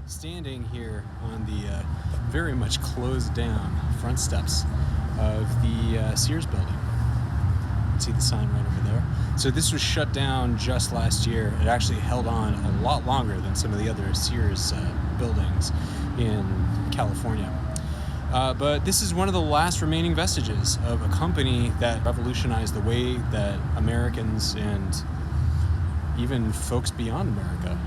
Standing here on the very much closed down front steps of the Sears building. You can see the sign right over there. So this was shut down just last year. It actually held on a lot longer than some of the other Sears buildings in California. But this is one of the last remaining vestiges of a company that revolutionized the way that Americans and even folks beyond America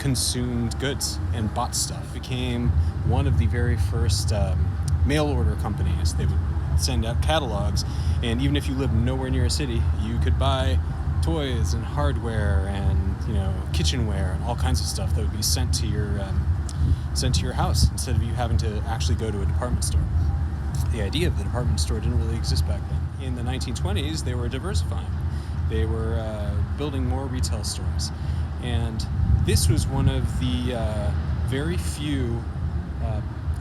consumed goods and bought stuff. It became one of the very first mail order companies. They would send out catalogs, and even if you lived nowhere near a city, you could buy toys and hardware and kitchenware and all kinds of stuff that would be sent to your house instead of you having to actually go to a department store. The idea of the department store didn't really exist back then. In the 1920s, they were diversifying. They were building more retail stores, and this was one of the very few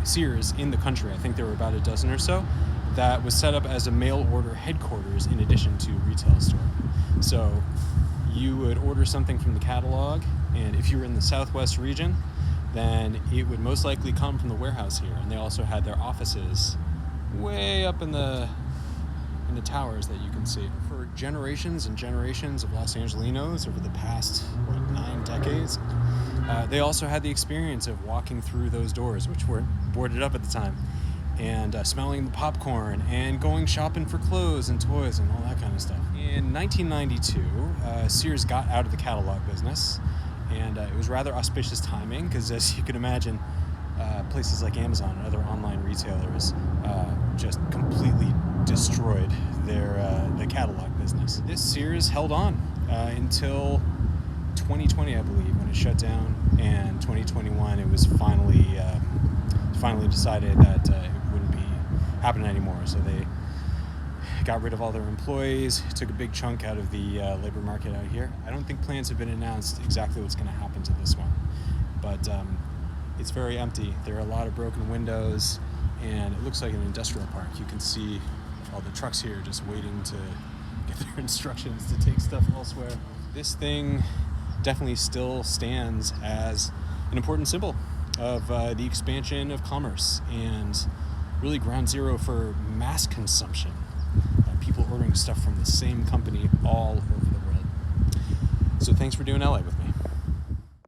Sears in the country. I think there were about a dozen or so that was set up as a mail order headquarters in addition to retail store. So you would order something from the catalog, and if you were in the southwest region, then it would most likely come from the warehouse here. And they also had their offices way up in the towers that you can see. For generations and generations of Los Angelenos over the past 9 decades, they also had the experience of walking through those doors, which weren't boarded up at the time, and smelling the popcorn and going shopping for clothes and toys and all that kind of stuff. In 1992, Sears got out of the catalog business, and it was rather auspicious timing because, as you can imagine, places like Amazon and other online retailers just completely destroyed the catalog business. This Sears held on until 2020, I believe, when it shut down, and 2021 it was finally decided that it wouldn't be happening anymore. So they got rid of all their employees, took a big chunk out of the labor market out here. I don't think plans have been announced exactly what's going to happen to this one, but it's very empty. There are a lot of broken windows, and it looks like an industrial park. You can see all the trucks here just waiting to get their instructions to take stuff elsewhere. This thing definitely still stands as an important symbol of the expansion of commerce and really ground zero for mass consumption. People ordering stuff from the same company all over the world. So thanks for doing LA with me.